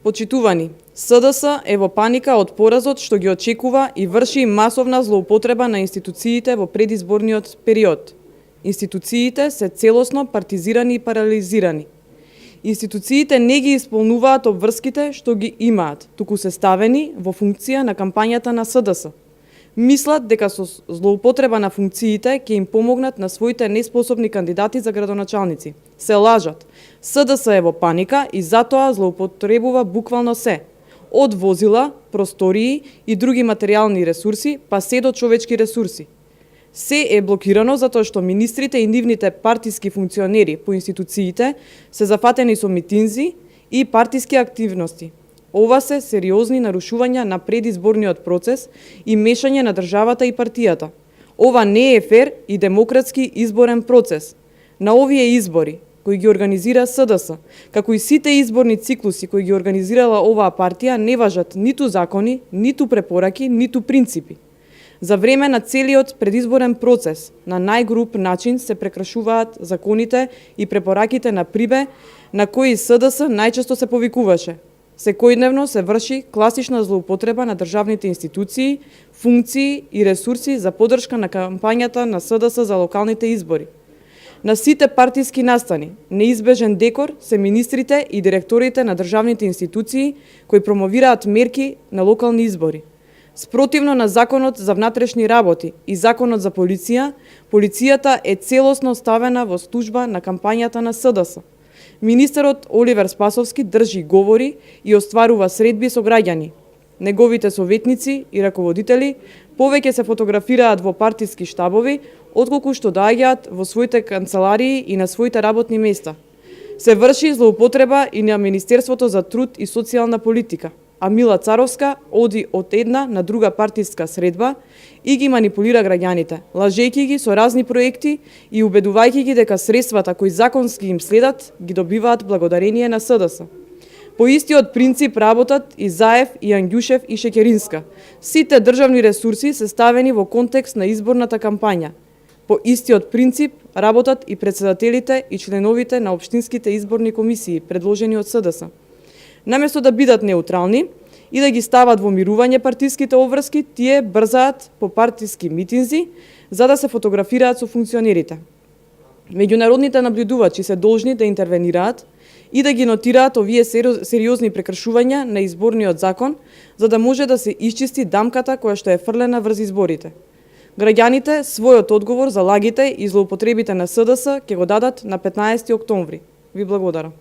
Почитувани, СДС е во паника од поразот што ги очекува и врши масовна злоупотреба на институциите во предизборниот период. Институциите се целосно партизирани и парализирани. Институциите не ги исполнуваат обврските што ги имаат, туку се ставени во функција на кампањата на СДС. Мислат дека со злоупотреба на функциите ќе им помогнат на своите неспособни кандидати за градоначалници. Се лажат. СДС е во паника и затоа злоупотребува буквално се. Од возила, простории и други материјални ресурси, па се до човечки ресурси. Се е блокирано затоа што министрите и нивните партиски функционери по институциите се зафатени со митинзи и партиски активности. Ова се сериозни нарушувања на предизборниот процес и мешање на државата и партијата. Ова не е фер и демократски изборен процес. На овие избори, кои ги организира СДС, како и сите изборни циклуси кои ги организирала оваа партија, не важат ниту закони, ниту препораки, ниту принципи. За време на целиот предизборен процес, на најгруп начин се прекршуваат законите и препораките на ПРИБЕ, на кои СДС најчесто се повикуваше. Секојдневно се врши класична злоупотреба на државните институции, функции и ресурси за поддршка на кампањата на СДС за локалните избори. На сите партиски настани, неизбежен декор се министрите и директорите на државните институции кои промовираат мерки на локални избори. Спротивно на Законот за внатрешни работи и Законот за полиција, полицијата е целосно ставена во служба на кампањата на СДС. Министерот Оливер Спасовски држи говори и остварува средби со граѓани. Неговите советници и раководители повеќе се фотографираат во партиски штабови, отколку што доаѓаат во своите канцеларии и на своите работни места. Се врши злоупотреба и на Министерството за труд и социјална политика, а Мила Царовска оди од една на друга партиска средба и ги манипулира граѓаните, лажејќи ги со разни проекти и убедувајќи ги дека средствата кои законски им следат ги добиваат благодарение на СДС. По истиот принцип работат и Заев, и Ангјушев, и Шекеринска. Сите државни ресурси се ставени во контекст на изборната кампања. По истиот принцип работат и председателите и членовите на општинските изборни комисии, предложени од СДС. Наместо да бидат неутрални и да ги стават во мирување партиските обврски, тие брзаат по партиски митинзи за да се фотографираат со функционерите. Меѓународните наблюдувачи се должни да интервенираат и да ги нотираат овие сериозни прекршувања на изборниот закон, за да може да се исчисти дамката која што е фрлена врз изборите. Граѓаните својот одговор за лагите и злоупотребите на СДС ќе го дадат на 15 октомври. Ви благодарам.